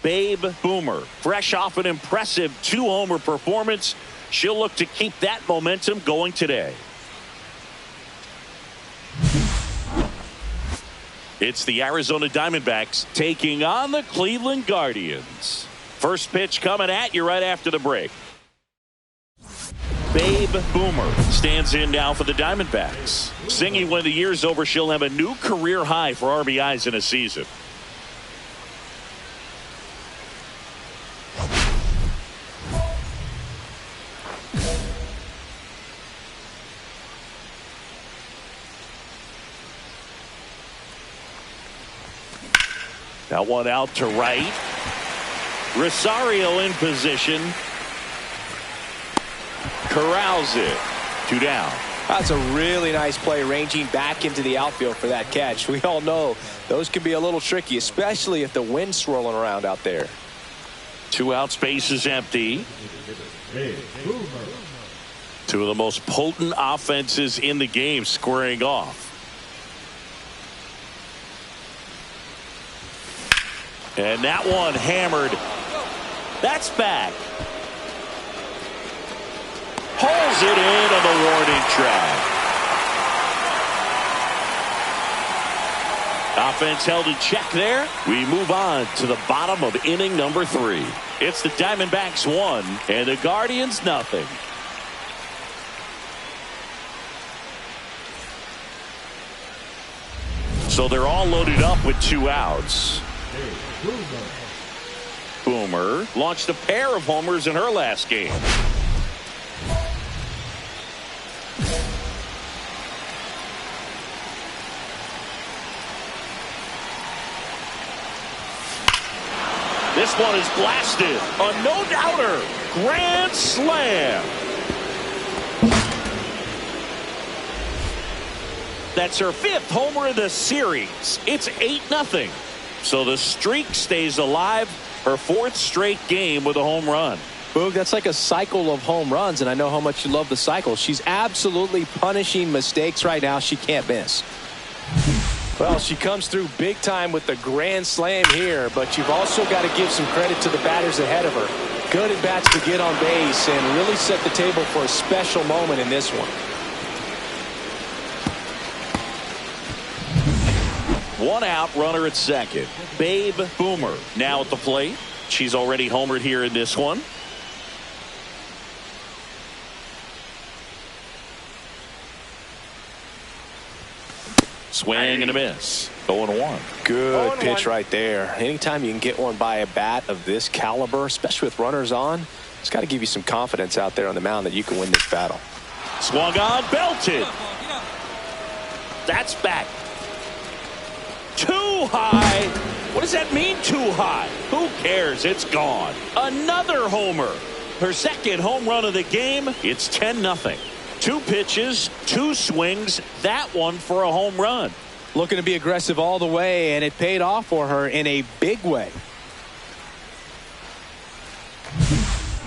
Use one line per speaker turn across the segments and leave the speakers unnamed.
Babe Boomer, fresh off an impressive 2-homer performance. She'll look to keep that momentum going today. It's the Arizona Diamondbacks taking on the Cleveland Guardians. First pitch coming at you right after the break. Babe Boomer stands in now for the Diamondbacks. Singing when the year's over, she'll have a new career high for RBIs in a season. That one out to right. Rosario in position. Corrals it. 2 down.
That's a really nice play, ranging back into the outfield for that catch. We all know those can be a little tricky, especially if the wind's swirling around out there.
2 outs, base is empty. 2 of the most potent offenses in the game squaring off. And that one hammered. That's back. Pulls it in on the warning track. Offense held in check there. We move on to the bottom of inning number 3. It's the Diamondbacks 1 and the Guardians nothing. So they're all loaded up with 2 outs. Boomer launched a pair of homers in her last game. This one is blasted. A no-doubter. Grand slam. That's her 5th homer of the series. It's 8-0. So the streak stays alive. Her 4th straight game with a home run.
Boog, that's like a cycle of home runs, and I know how much you love the cycle. She's absolutely punishing mistakes right now she can't miss. Well, she comes through big time with the grand slam here, but you've also got to give some credit to the batters ahead of her. Good at bats to get on base and really set the table for a special moment in this one.
1 out, runner at second. Babe Boomer now at the plate. She's already homered here in this one. Swing and a miss. 0-1.
Good pitch right there. Anytime you can get one by a bat of this caliber, especially with runners on, it's got to give you some confidence out there on the mound that you can win this battle.
Swung on, belted. That's back. Too high. What does that mean, too high? Who cares? It's gone. Another homer. Her 2nd home run of the game. It's 10-0. 2 pitches, 2 swings. That one for a home run.
Looking to be aggressive all the way, and it paid off for her in a big way.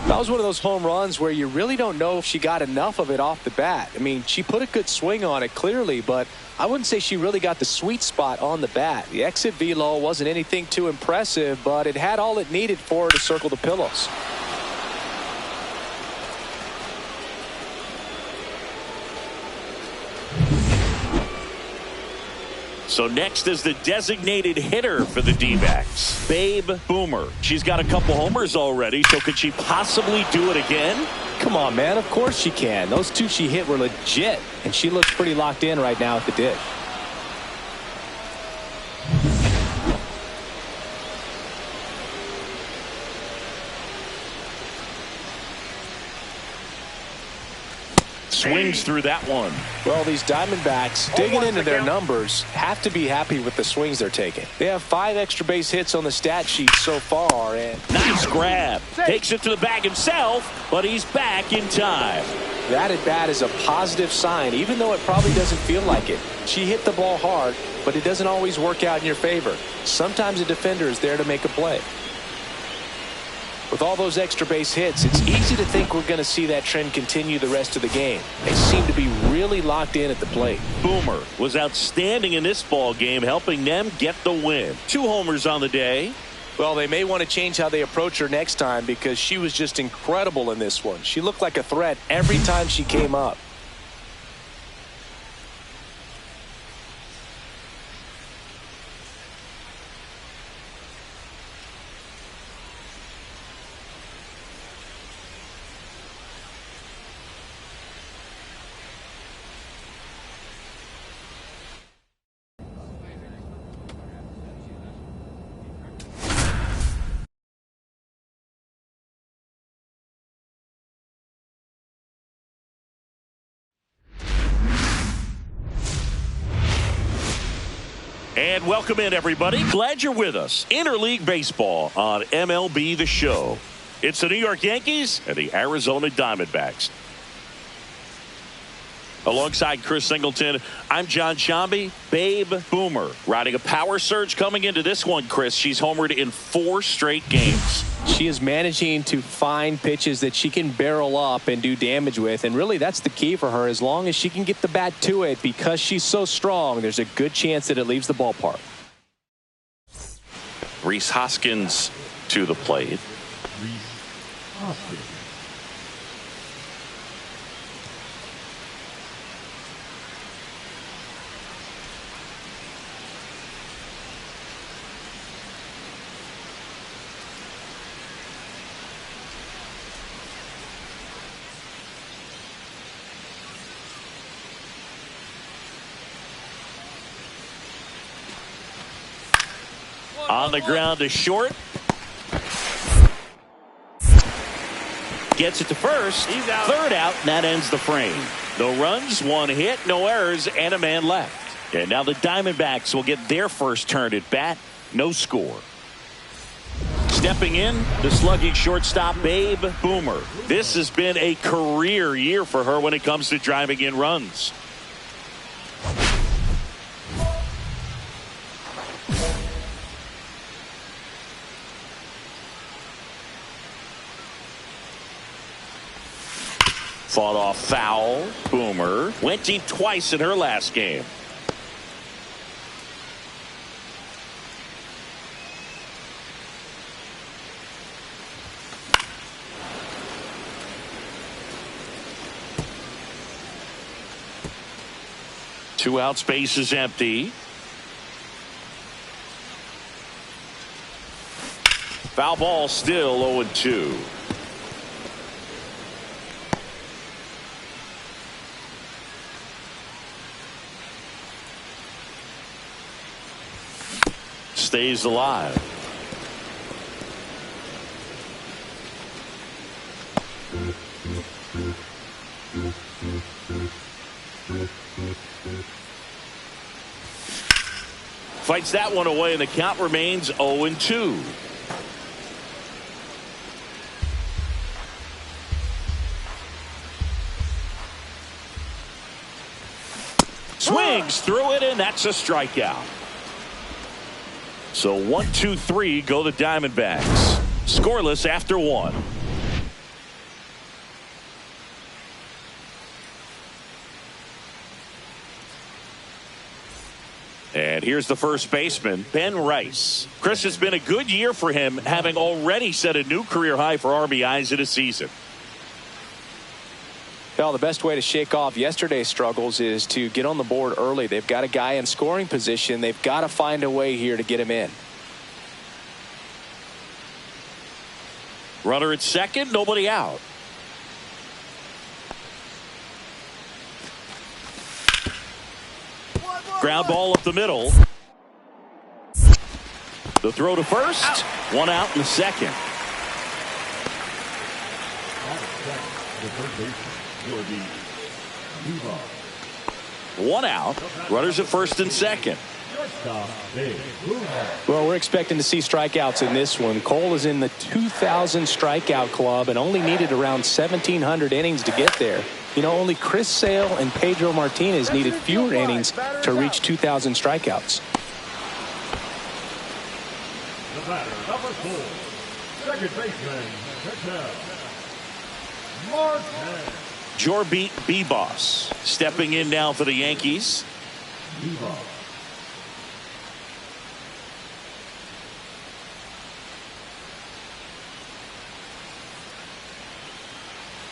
That was one of those home runs where you really don't know if she got enough of it off the bat. I mean, she put a good swing on it clearly, but I wouldn't say she really got the sweet spot on the bat. The exit velo wasn't anything too impressive, but it had all it needed for her to circle the pillows.
So next is the designated hitter for the D-backs, Babe Boomer. She's got a couple homers already, so could she possibly do it again?
Come on, man. Of course she can. Those 2 she hit were legit, and she looks pretty locked in right now at the dish.
Swings through that one.
Well, these Diamondbacks, digging into their numbers, have to be happy with the swings they're taking. They have 5 extra base hits on the stat sheet so far. And
nice grab. Takes it to the bag himself, but he's back in time.
That at bat is a positive sign, even though it probably doesn't feel like it. She hit the ball hard, but it doesn't always work out in your favor. Sometimes a defender is there to make a play. With all those extra base hits, it's easy to think we're going to see that trend continue the rest of the game. They seem to be really locked in at the plate.
Boomer was outstanding in this ball game, helping them get the win. 2 homers on the day.
Well, they may want to change how they approach her next time because she was just incredible in this one. She looked like a threat every time she came up.
And welcome in, everybody. Glad you're with us. Interleague Baseball on MLB The Show. It's the New York Yankees and the Arizona Diamondbacks. Alongside Chris Singleton, I'm John Shambi. Babe Boomer riding a power surge coming into this one, Chris. She's homered in 4 straight games.
She is managing to find pitches that she can barrel up and do damage with, and really that's the key for her. As long as she can get the bat to it, because she's so strong, there's a good chance that it leaves the ballpark.
Rhys Hoskins to the plate. On the ground to short. Gets it to first. He's out. Third out, and that ends the frame. No runs, 1 hit, no errors, and a man left. And now the Diamondbacks will get their first turn at bat. No score. Stepping in, the slugging shortstop, Babe Boomer. This has been a career year for her when it comes to driving in runs. Fought off foul. Boomer went deep twice in her last game. Two out, space is empty. Foul ball, still 0-2. Stays alive. Fights that one away, and the count remains 0-2. Swings through it, and that's a strikeout. So 1-2-3 go the Diamondbacks. Scoreless after 1. And here's the first baseman, Ben Rice. Chris, has been a good year for him, having already set a new career high for RBIs in a season.
Well, the best way to shake off yesterday's struggles is to get on the board early. They've got a guy in scoring position. They've got to find a way here to get him in.
Runner at second, nobody out. Ground ball up the middle. The throw to first. Out. 1 out in the second. One out. Runners at first and second.
Well, we're expecting to see strikeouts in this one. Cole is in the 2,000 strikeout club and only needed around 1,700 innings to get there. You know, only Chris Sale and Pedro Martinez needed fewer innings to reach 2,000 strikeouts.
The batter, number 4, second baseman, Martin.
Jorbeat Bebos stepping in now for the Yankees.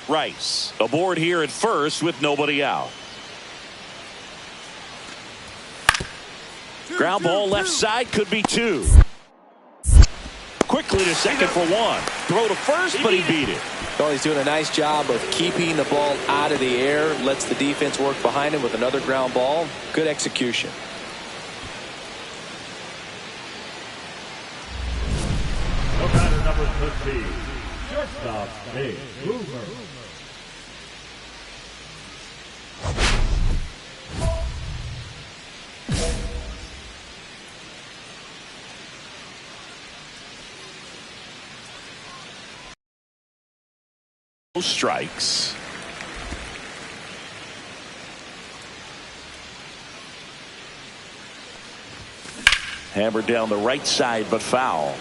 Rice aboard here at first with nobody out. Ground ball left side, could be 2. Quickly to second for 1. Throw to first, but he beat it.
Well, he's doing a nice job of keeping the ball out of the air. Lets the defense work behind him with another ground ball. Good execution.
The batter number 15, shortstop, Boomer.
Strikes. Hammered down the right side, but foul.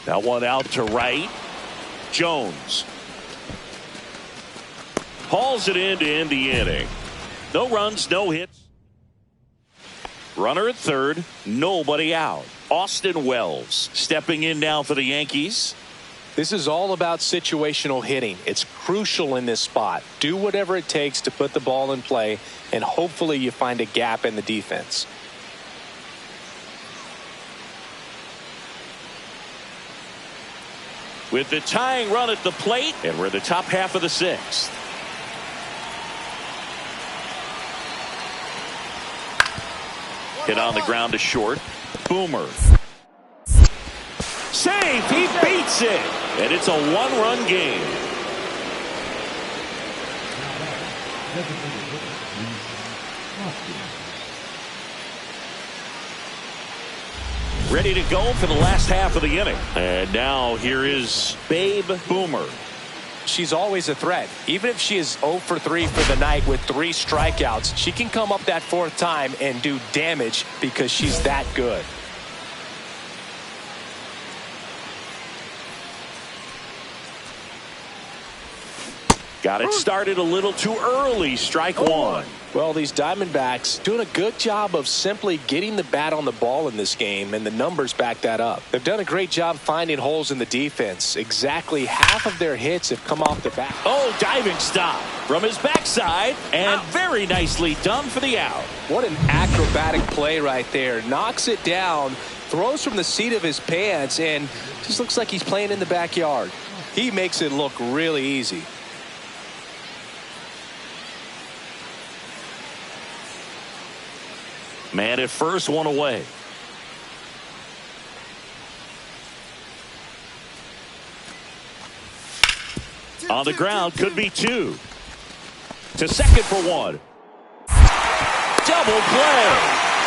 Now one out to right. Jones hauls it in to end the inning. No runs, no hits. Runner at third, nobody out. Austin Wells stepping in now for the Yankees.
This is all about situational hitting. It's crucial in this spot. Do whatever it takes to put the ball in play, and hopefully you find a gap in the defense.
With the tying run at the plate, and we're in the top half of the 6th. Hit on the ground to short. Boomer. Save! He beats it! And it's a 1-run game. Ready to go for the last half of the inning. And now here is Babe Boomer.
She's always a threat. Even if she is 0 for 3 for the night with 3 strikeouts, she can come up that 4th time and do damage because she's that good.
Got it started a little too early. Strike 1.
Well, these Diamondbacks doing a good job of simply getting the bat on the ball in this game, and the numbers back that up. They've done a great job finding holes in the defense. Exactly half of their hits have come off the bat.
Oh, diving stop from his backside, and very nicely done for the out.
What an acrobatic play right there. Knocks it down, throws from the seat of his pants, and just looks like he's playing in the backyard. He makes it look really easy.
Man at first, 1 away. On the ground, could be 2. To second for 1. Double play.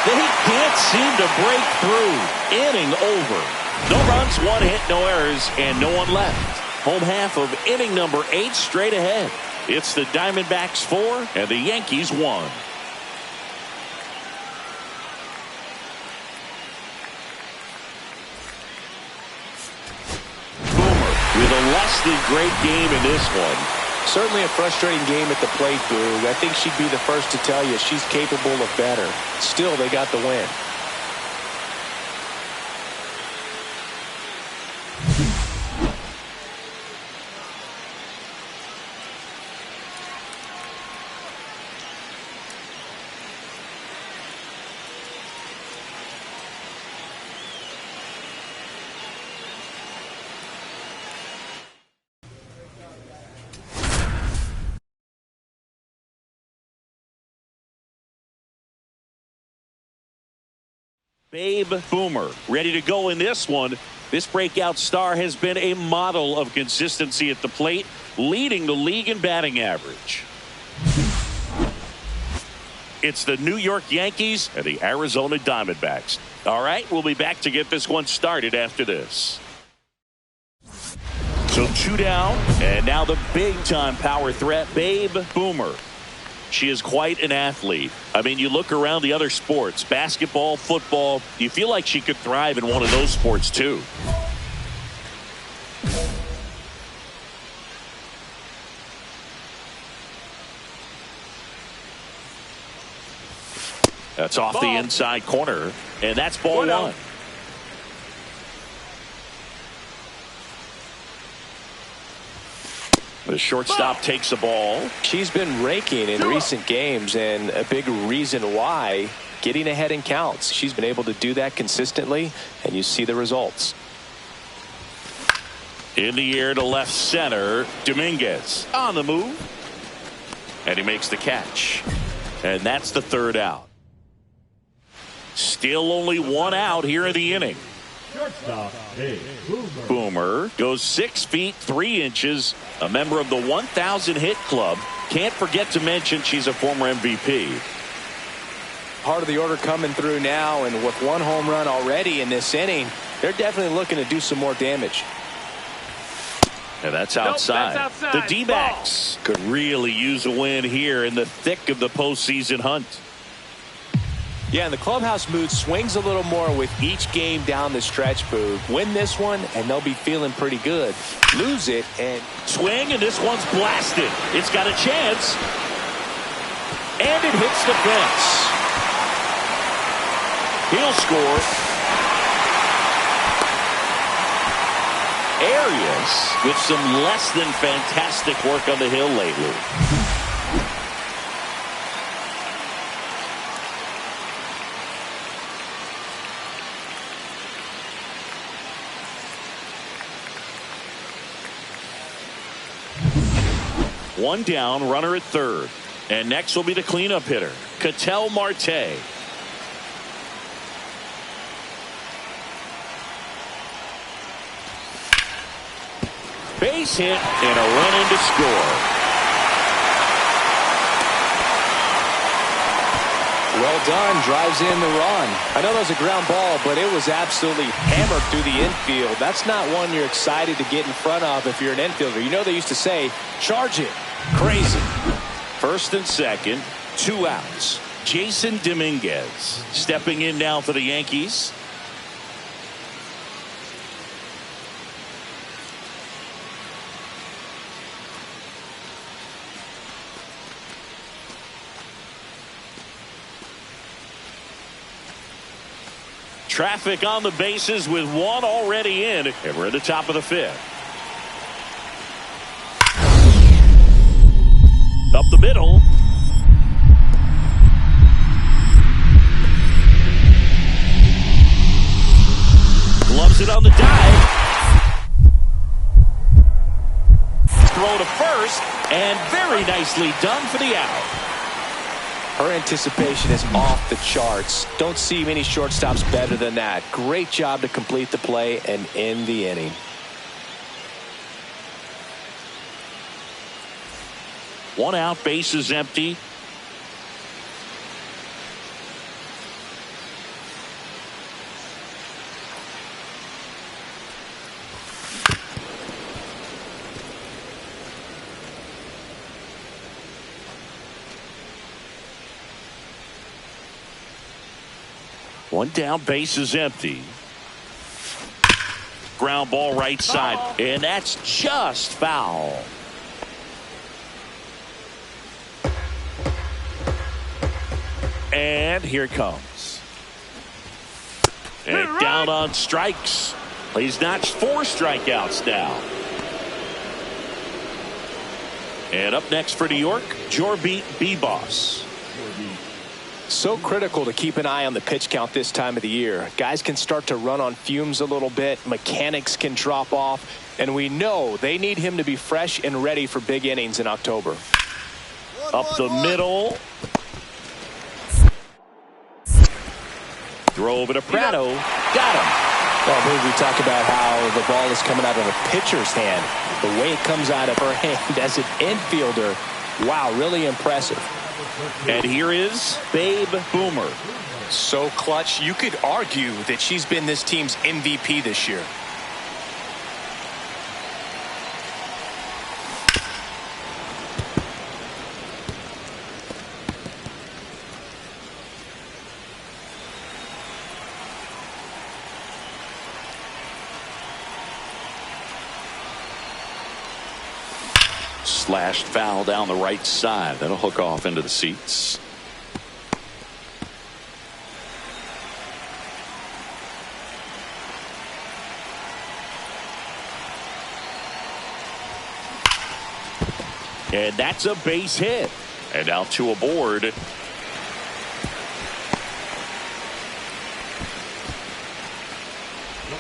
He can't seem to break through. Inning over. No runs, 1 hit, no errors, and no one left. Home half of inning number 8 straight ahead. It's the Diamondbacks 4 and the Yankees 1. With a less than great game in this one.
Certainly a frustrating game at the plate, Boog. I think she'd be the first to tell you she's capable of better. Still, they got the win.
Babe Boomer ready to go in this one. This breakout star has been a model of consistency at the plate, leading the league in batting average. It's the New York Yankees and the Arizona Diamondbacks. All right, we'll be back to get this one started after this. So 2 down, and now the big-time power threat, Babe Boomer. She is quite an athlete. I mean, you look around the other sports, basketball, football, you feel like she could thrive in one of those sports too. That's off the inside corner, and that's ball one. The shortstop takes the ball.
She's been raking in recent games, and a big reason why, getting ahead in counts. She's been able to do that consistently, and you see the results.
In the air to left center, Dominguez on the move, and he makes the catch, and that's the third out. Still only one out here in the inning.
Shortstop,
Boomer goes 6 feet 3 inches, a member of the 1,000 hit club. Can't forget to mention she's a former MVP.
Part of the order coming through now, and with one home run already in this inning, they're definitely looking to do some more damage.
And that's outside.
Nope, that's outside.
The D-backs could really use a win here in the thick of the postseason hunt.
Yeah, and the clubhouse mood swings a little more with each game down the stretch, Boo. Win this one, and they'll be feeling pretty good. Lose it, and
swing, and this one's blasted. It's got a chance. And it hits the fence. He'll score. Arias with some less than fantastic work on the hill lately. One down, runner at third. And next will be the cleanup hitter, Ketel Marte. Base hit and a run in to score.
Well done, drives in the run. I know that was a ground ball, but it was absolutely hammered through the infield. That's not one you're excited to get in front of if you're an infielder. You know they used to say, charge it.
Crazy. First and second, 2 outs. Jason Dominguez stepping in now for the Yankees. Traffic on the bases with one already in, and we're at the top of the 5th. Up the middle. Gloves it on the dive. Throw to first, and very nicely done for the out.
Her anticipation is off the charts. Don't see many shortstops better than that. Great job to complete the play and end the inning.
One out, base is empty. One down, base is empty. Ground ball right side, and that's just foul. And here it comes. And down on strikes. He's notched 4 strikeouts now. And up next for New York, Jorbit Bibas.
So critical to keep an eye on the pitch count this time of the year. Guys can start to run on fumes a little bit. Mechanics can drop off. And we know they need him to be fresh and ready for big innings in October.
Up the middle. Throw over to Prado. Got him.
Well, we talk about how the ball is coming out of a pitcher's hand. The way it comes out of her hand as an infielder. Wow, really impressive.
And here is Babe Boomer.
So clutch, you could argue that she's been this team's MVP this year.
Slashed foul down the right side. That'll hook off into the seats. And that's a base hit. And now two aboard.
The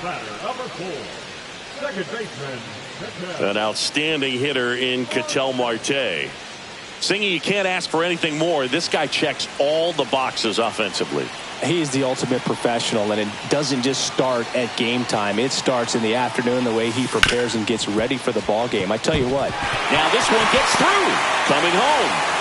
batter, number 4, second baseman.
An outstanding hitter in Ketel Marte. Singy, you can't ask for anything more. This guy checks all the boxes offensively.
He is the ultimate professional, and it doesn't just start at game time. It starts in the afternoon, the way he prepares and gets ready for the ball game. I tell you what.
Now this one gets through. Coming home.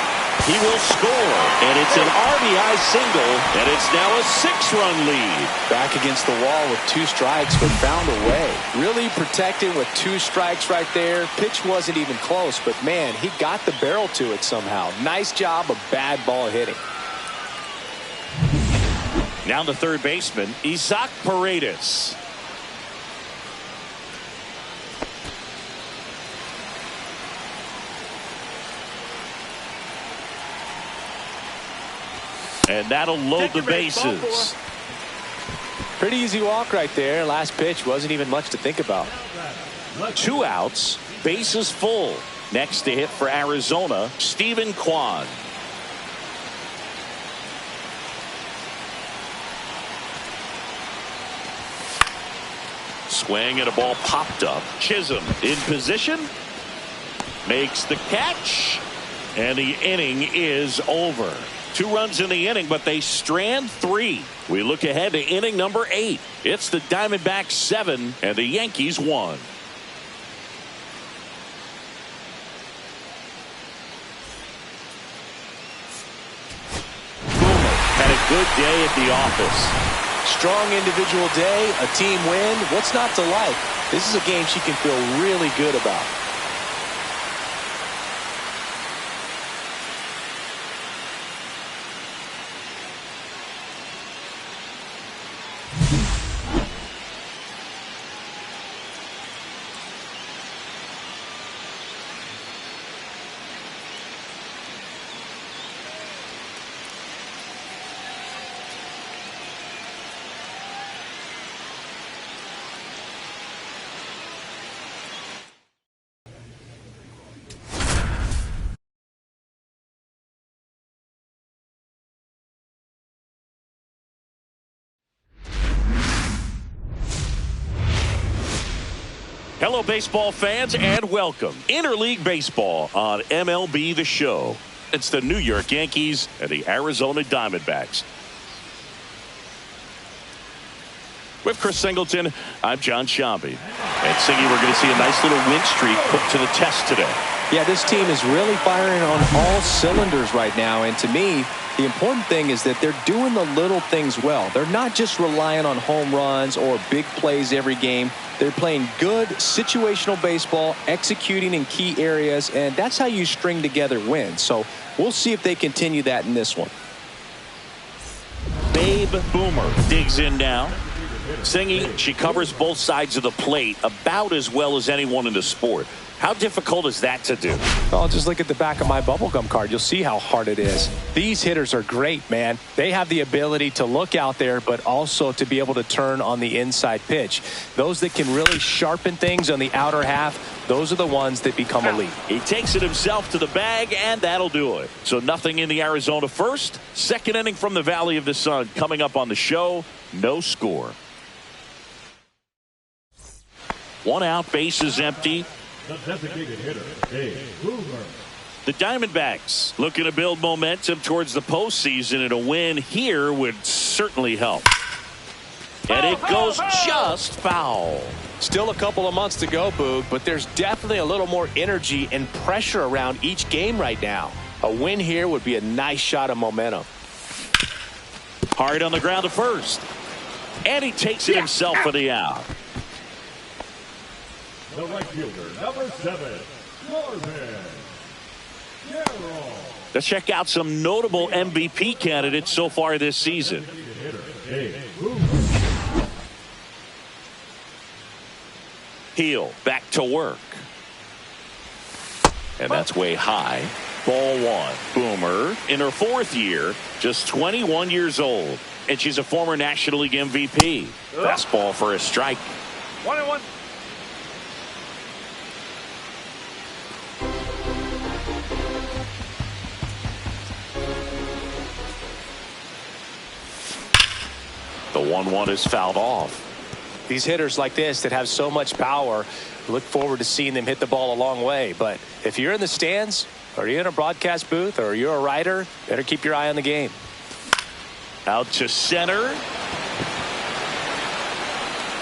He will score, and it's an RBI single, and it's now a 6-run lead.
Back against the wall with 2 strikes, but found a way. Really protected with 2 strikes right there. Pitch wasn't even close, but man, he got the barrel to it somehow. Nice job of bad ball hitting.
Now the third baseman, Isaac Paredes. And that'll load the bases.
Pretty easy walk right there. Last pitch wasn't even much to think about.
2 outs, bases full. Next to hit for Arizona, Stephen Kwan. Swing and a ball popped up. Chisholm in position. Makes the catch. And the inning is over. 2 runs in the inning, but they strand 3. We look ahead to inning number 8. It's the Diamondbacks 7 and the Yankees 1. Boomer had a good day at the office.
Strong individual day, a team win. What's not to like? This is a game she can feel really good about.
Hello, baseball fans, and welcome. Interleague Baseball on MLB The Show. It's the New York Yankees and the Arizona Diamondbacks. With Chris Singleton, I'm John Shambi. And Singy, we're going to see a nice little win streak put to the test today.
Yeah, this team is really firing on all cylinders right now. And to me, the important thing is that they're doing the little things well. They're not just relying on home runs or big plays every game. They're playing good situational baseball, executing in key areas, and that's how you string together wins. So we'll see if they continue that in this one.
Babe Boomer digs in now. Singy, she covers both sides of the plate about as well as anyone in the sport. How difficult is that to do?
Well, just look at the back of my bubblegum card. You'll see how hard it is. These hitters are great, man. They have the ability to look out there, but also to be able to turn on the inside pitch. Those that can really sharpen things on the outer half, those are the ones that become elite.
He takes it himself to the bag, and that'll do it. So nothing in the Arizona first. Second inning from the Valley of the Sun coming up on the show. No score. 1 out, bases empty.
The designated hitter, Dave Hoover.
The Diamondbacks looking to build momentum towards the postseason, and a win here would certainly help. And it goes just foul.
Still a couple of months to go, Boog, but there's definitely a little more energy and pressure around each game right now. A win here would be a nice shot of momentum.
Hard on the ground to first. And he takes it himself for the out.
The right fielder, number 7, Corbin.
Let's check out some notable MVP candidates so far this season. Heel back to work. And that's way high. Ball one. Boomer in her 4th year, just 21 years old. And she's a former National League MVP. Fastball for a strike.
1-1.
The 1-1 is fouled off.
These hitters like this that have so much power, look forward to seeing them hit the ball a long way. But if you're in the stands, or you're in a broadcast booth, or you're a writer, better keep your eye on the game.
Out to center.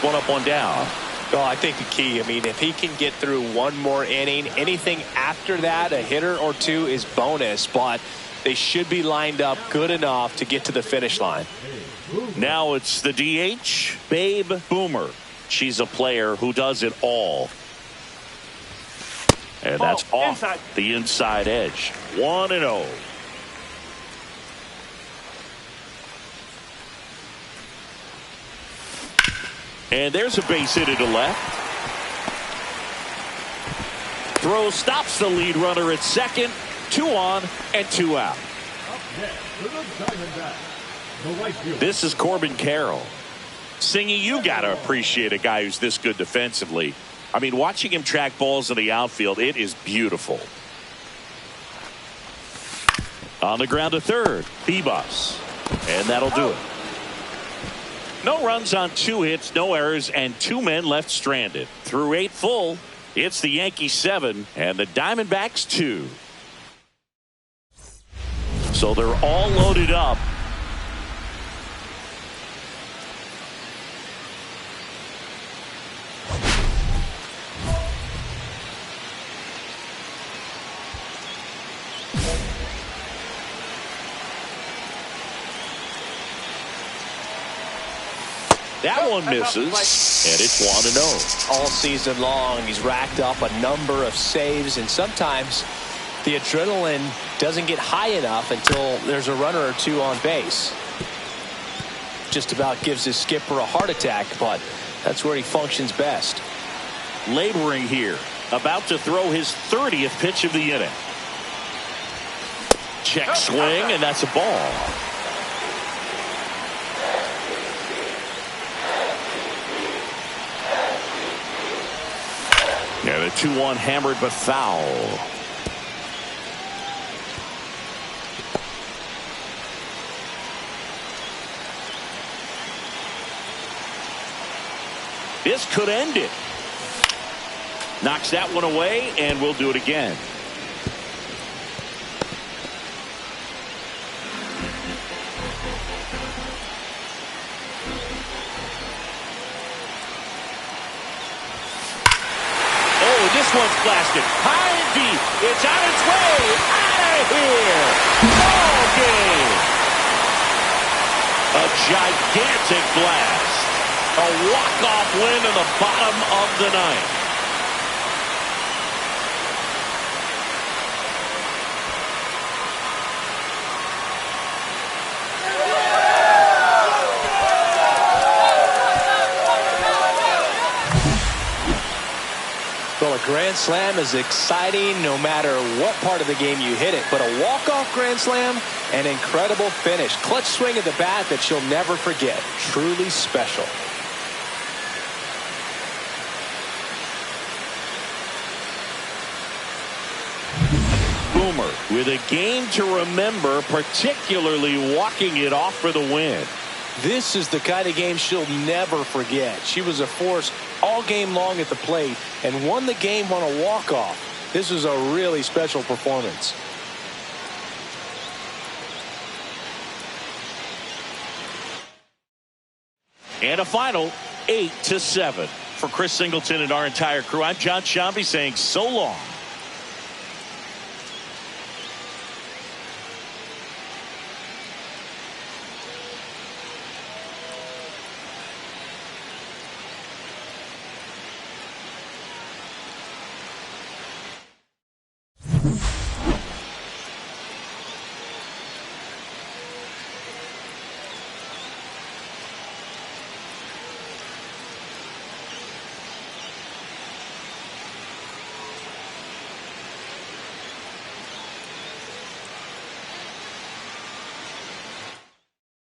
One up, one down.
Well, I think the key, I mean, if he can get through one more inning, anything after that, a hitter or two is bonus, but they should be lined up good enough to get to the finish line.
Now it's the DH, Babe Boomer. She's a player who does it all. And that's off the inside edge. 1-0. And there's a base hit to left. Throw stops the lead runner at second. 2 on and 2 out. This is Corbin Carroll. Singy, you got to appreciate a guy who's this good defensively. I mean, watching him track balls in the outfield, it is beautiful. On the ground to third, Bebus. And that'll do it. No runs on 2 hits, no errors, and 2 men left stranded. Through 8 full, it's the Yankees 7 and the Diamondbacks 2. So they're all loaded up. That one misses, and it's 1-0.
All season long, he's racked up a number of saves, and sometimes the adrenaline doesn't get high enough until there's a runner or 2 on base. Just about gives his skipper a heart attack, but that's where he functions best.
Laboring here, about to throw his 30th pitch of the inning. Check swing, and that's a ball. And a 2-1 hammered but foul. This could end it. Knocks that one away, and we'll do it again. This one's blasted. High and deep. It's on its way. Out of here. Ball game. A gigantic blast. A walk-off win in the bottom of the 9th.
Well, a grand slam is exciting no matter what part of the game you hit it, but a walk-off grand slam, an incredible finish. Clutch swing at the bat that she'll never forget. Truly special.
Boomer with a game to remember, particularly walking it off for the win.
This is the kind of game she'll never forget. She was a force all game long at the plate and won the game on a walk-off. This was a really special performance.
And a final 8-7. For Chris Singleton and our entire crew, I'm John Shambi saying so long.
you